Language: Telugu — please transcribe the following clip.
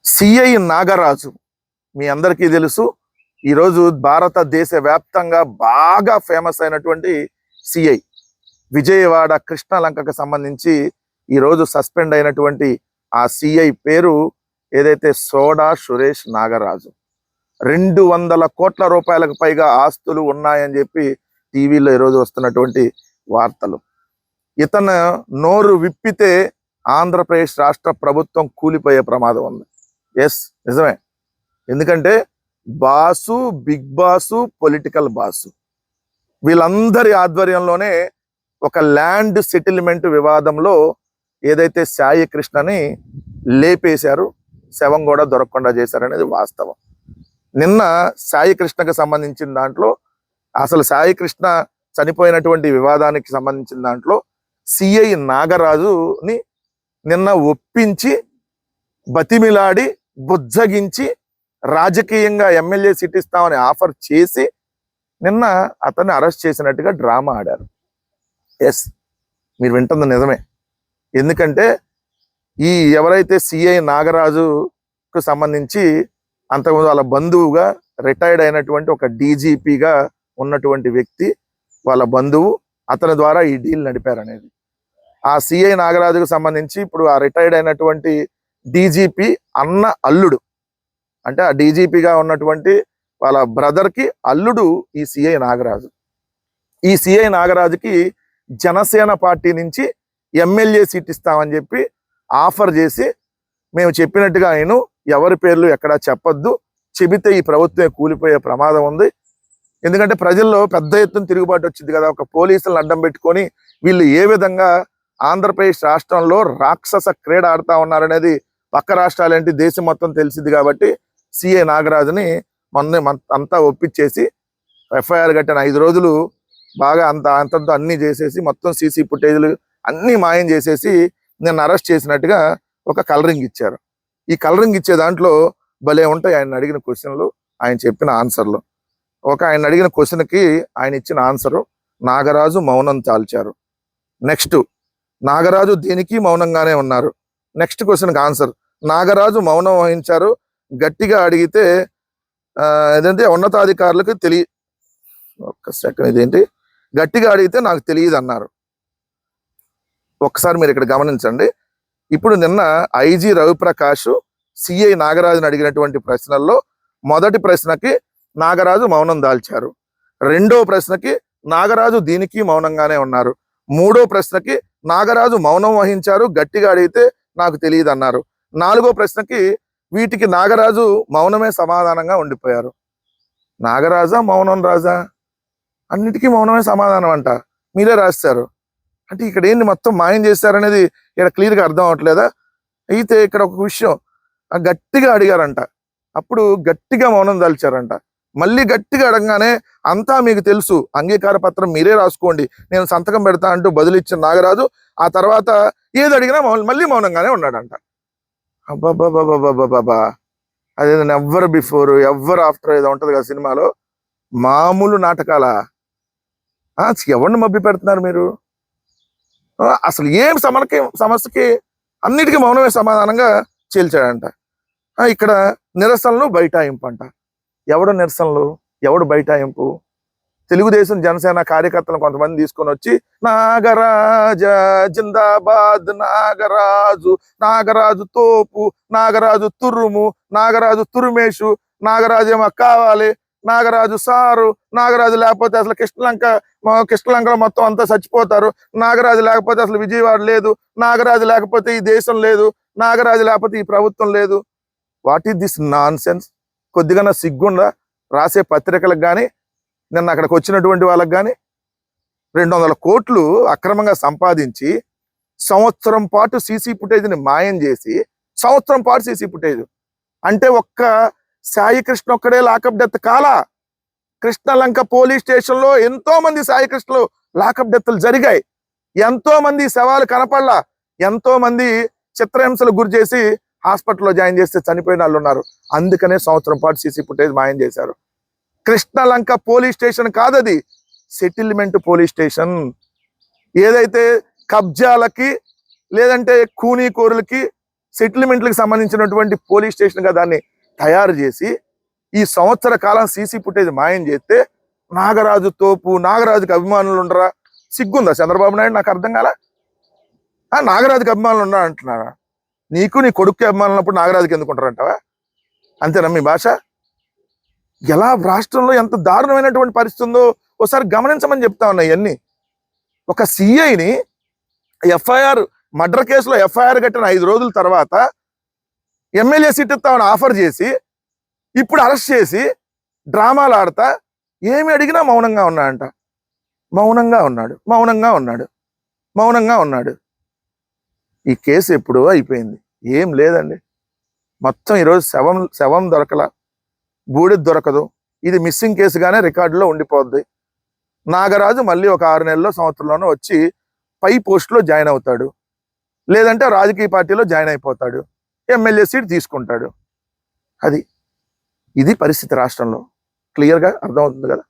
సిఐ నాగరాజు మీ అందరికీ తెలుసు. ఈరోజు భారతదేశ వ్యాప్తంగా బాగా ఫేమస్ అయినటువంటి సిఐ విజయవాడ కృష్ణలంకకు సంబంధించి ఈరోజు సస్పెండ్ అయినటువంటి ఆ సిఐ పేరు ఏదైతే సోడా సురేష్ నాగరాజు. 200 కోట్ల రూపాయలకు పైగా ఆస్తులు ఉన్నాయని చెప్పి టీవీలో ఈరోజు వస్తున్నటువంటి వార్తలు. ఇతను నోరు విప్పితే ఆంధ్రప్రదేశ్ రాష్ట్ర ప్రభుత్వం కూలిపోయే ప్రమాదం ఉంది. ఎస్, నిజమే. ఎందుకంటే boss, big boss, political boss వీళ్ళందరి ఆధ్వర్యంలోనే ఒక ల్యాండ్ సెటిల్మెంట్ వివాదంలో ఏదైతే సాయి కృష్ణని లేపేశారు, శవం కూడా దొరకకుండా చేశారనేది వాస్తవం. నిన్న సాయి కృష్ణకు సంబంధించిన దాంట్లో, అసలు సాయి కృష్ణ చనిపోయినటువంటి వివాదానికి సంబంధించిన దాంట్లో సిఐ నాగరాజుని నిన్న ఒప్పించి, బతిమిలాడి, బుజ్జగించి రాజకీయంగా ఎమ్మెల్యే సీట్ ఇస్తామని ఆఫర్ చేసి నిన్న అతన్ని అరెస్ట్ చేసినట్టుగా డ్రామా ఆడారు. ఎస్, మీరు వింటుంది నిజమే. ఎందుకంటే ఈ ఎవరైతే సిఐ నాగరాజుకు సంబంధించి అంతకుముందు వాళ్ళ బంధువుగా రిటైర్డ్ అయినటువంటి ఒక డీజీపీగా ఉన్నటువంటి వ్యక్తి, వాళ్ళ బంధువు, అతని ద్వారా ఈ డీల్ నడిపారనేది. ఆ సిఐ నాగరాజుకు సంబంధించి ఇప్పుడు ఆ రిటైర్డ్ అయినటువంటి డీజీపీ అన్న అల్లుడు, అంటే ఆ డీజీపీగా ఉన్నటువంటి వాళ్ళ బ్రదర్కి అల్లుడు ఈ సిఐ నాగరాజు. ఈ సిఐ నాగరాజుకి జనసేన పార్టీ నుంచి ఎమ్మెల్యే సీట్ ఇస్తామని చెప్పి ఆఫర్ చేసి, మేము చెప్పినట్టుగా ఆయన ఎవరి పేర్లు ఎక్కడా చెప్పొద్దు, చెబితే ఈ ప్రభుత్వమే కూలిపోయే ప్రమాదం ఉంది. ఎందుకంటే ప్రజల్లో పెద్ద ఎత్తున తిరుగుబాటు వచ్చింది కదా. ఒక పోలీసులను అడ్డం పెట్టుకొని వీళ్ళు ఏ విధంగా ఆంధ్రప్రదేశ్ రాష్ట్రంలో రాక్షస క్రీడ ఆడుతా ఉన్నారనేది పక్క రాష్ట్రాలేంటి, దేశం మొత్తం తెలిసింది. కాబట్టి సిఐ నాగరాజుని అంతా ఒప్పించేసి ఎఫ్ఐఆర్ కట్టిన 5 రోజులు బాగా అంతంతో అన్ని చేసేసి మొత్తం సీసీ ఫుటేజ్లు అన్ని మాయం చేసేసి నిన్న అరెస్ట్ చేసినట్టుగా ఒక కలరింగ్ ఇచ్చారు. ఈ కలరింగ్ ఇచ్చే దాంట్లో భలే ఉంటాయి ఆయన అడిగిన క్వశ్చన్లు, ఆయన చెప్పిన ఆన్సర్లు. ఆయన అడిగిన క్వశ్చన్కి ఆయన ఇచ్చిన ఆన్సరు, నాగరాజు మౌనం చాల్చారు. నెక్స్ట్, నాగరాజు దీనికి మౌనంగానే ఉన్నారు. నెక్స్ట్ క్వశ్చన్కి ఆన్సర్, నాగరాజు మౌనం వహించారు, గట్టిగా అడిగితే ఏదంటే ఉన్నతాధికారులకు ఒక్క సెకండ్, ఇదేంటి, గట్టిగా అడిగితే నాకు తెలియదు అన్నారు. ఒక్కసారి మీరు ఇక్కడ గమనించండి. ఇప్పుడు నిన్న ఐజీ రవిప్రకాష్ సిఐ నాగరాజుని అడిగినటువంటి ప్రశ్నల్లో మొదటి ప్రశ్నకి నాగరాజు మౌనం దాల్చారు, రెండో ప్రశ్నకి నాగరాజు దీనికి మౌనంగానే ఉన్నారు, మూడో ప్రశ్నకి నాగరాజు మౌనం వహించారు, గట్టిగా అడిగితే నాకు తెలియదు అన్నారు, నాలుగో ప్రశ్నకి వీటికి నాగరాజు మౌనమే సమాధానంగా ఉండిపోయారు. నాగరాజా మౌనం రాజా, అన్నిటికీ మౌనమే సమాధానం అంట, మీరే రాస్తారు. అంటే ఇక్కడ ఏంటి మొత్తం మాయం చేశారనేది ఇక్కడ క్లియర్గా అర్థం అవట్లేదా? అయితే ఇక్కడ ఒక విషయం, గట్టిగా అడిగారంట, అప్పుడు గట్టిగా మౌనం దాల్చారంట. మళ్ళీ గట్టిగా అడగగానే అంతా మీకు తెలుసు, అంగీకార పత్రం మీరే రాసుకోండి, నేను సంతకం పెడతా అంటూ బదులిచ్చిన నాగరాజు ఆ తర్వాత ఏది అడిగినా మళ్ళీ మౌనంగానే ఉన్నాడంట. అబ్బాబాబాబాబాబా, అదే ఎవర్ బిఫోర్ ఎవర్ ఆఫ్టర్ ఏదో ఉంటుంది కదా సినిమాలో, మామూలు నాటకాల. ఎవరిని మభ్య పెడుతున్నారు మీరు? అసలు ఏం సమస్యకి అన్నిటికీ మౌనమే సమాధానంగా చేల్చాడంట. ఇక్కడ నిరసనలు బైఠాయింపు అంట. ఎవడు నిరసనలు, ఎవడు బైఠాయింపు? తెలుగుదేశం జనసేన కార్యకర్తలను కొంతమంది తీసుకొని వచ్చి నాగరాజ జిందాబాద్, నాగరాజు, నాగరాజు తోపు, నాగరాజు తురుము, నాగరాజు తురుమేషు, నాగరాజు ఏమో కావాలి, నాగరాజు సారు, నాగరాజు లేకపోతే అసలు కృష్ణలంకలో మొత్తం అంతా చచ్చిపోతారు, నాగరాజు లేకపోతే అసలు విజయవాడ లేదు, నాగరాజు లేకపోతే ఈ దేశం లేదు, నాగరాజు లేకపోతే ఈ ప్రభుత్వం లేదు. What is this non sense? కొద్దిగా సిగ్గుండా రాసే పత్రికలకు కానీ, నిన్న అక్కడికి వచ్చినటువంటి వాళ్ళకి కానీ 200 కోట్లు అక్రమంగా సంపాదించి సంవత్సరం పాటు సీసీ ఫుటేజ్ని మాయం చేసి, సంవత్సరం పాటు సీసీ ఫుటేజ్ అంటే ఒక్క సాయి కృష్ణ ఒక్కడే లాకప్ డెత్ కాలా. కృష్ణలంక పోలీస్ స్టేషన్లో ఎంతో మంది సాయి కృష్ణలు లాకప్ డెత్లు జరిగాయి, ఎంతో మంది శవాలు కనపడలా, ఎంతో మంది చిత్రహింసలు గురి చేసి హాస్పిటల్లో జాయిన్ చేస్తే చనిపోయిన వాళ్ళు ఉన్నారు. అందుకనే సంవత్సరం పాటు సీసీ ఫుటేజ్ మాయం చేశారు. కృష్ణలంక పోలీస్ స్టేషన్ కాదది, సెటిల్మెంట్ పోలీస్ స్టేషన్. ఏదైతే కబ్జాలకి లేదంటే కూనీకోరులకి సెటిల్మెంట్లకు సంబంధించినటువంటి పోలీస్ స్టేషన్గా దాన్ని తయారు చేసి ఈ సంవత్సర కాలం సీసీ ఫుటేజ్ మాయం చేస్తే నాగరాజు తోపు, నాగరాజుకి అభిమానులు ఉండరా? సిగ్గుందా చంద్రబాబు నాయుడు? నాకు అర్థం కాల. నాగరాజుకి అభిమానులు ఉండరా అంటున్నారా? నీకు నీ కొడుక్కి అభిమానులు ఉన్నప్పుడు నాగరాజుకి ఎందుకు ఉంటారంటావా? అంతేనా మీ భాష? ఎలా రాష్ట్రంలో ఎంత దారుణమైనటువంటి పరిస్థితి ఉందో ఒకసారి గమనించమని చెప్తా ఉన్నాయి. ఇవన్నీ ఒక సిఐని ఎఫ్ఐఆర్ మర్డర్ కేసులో ఎఫ్ఐఆర్ కట్టిన 5 రోజుల తర్వాత ఎమ్మెల్యే సీట్ ఇస్తామని ఆఫర్ చేసి ఇప్పుడు అరెస్ట్ చేసి డ్రామాలు ఆడతా ఏమి అడిగినా మౌనంగా ఉన్నాడంట. మౌనంగా ఉన్నాడు. ఈ కేసు ఎప్పుడో అయిపోయింది. ఏం లేదండి. మొత్తం ఈరోజు శవం దొరకల, బూడిద దొరకదు. ఇది మిస్సింగ్ కేసుగానే రికార్డులో ఉండిపోద్ది. నాగరాజు మళ్ళీ ఒక 6 నెలల్లో సంవత్సరంలోనూ వచ్చి పై పోస్టులో జాయిన్ అవుతాడు, లేదంటే రాజకీయ పార్టీలో జాయిన్ అయిపోతాడు, ఎమ్మెల్యే సీట్ తీసుకుంటాడు. ఇది పరిస్థితి రాష్ట్రంలో. క్లియర్గా అర్థమవుతుంది కదా.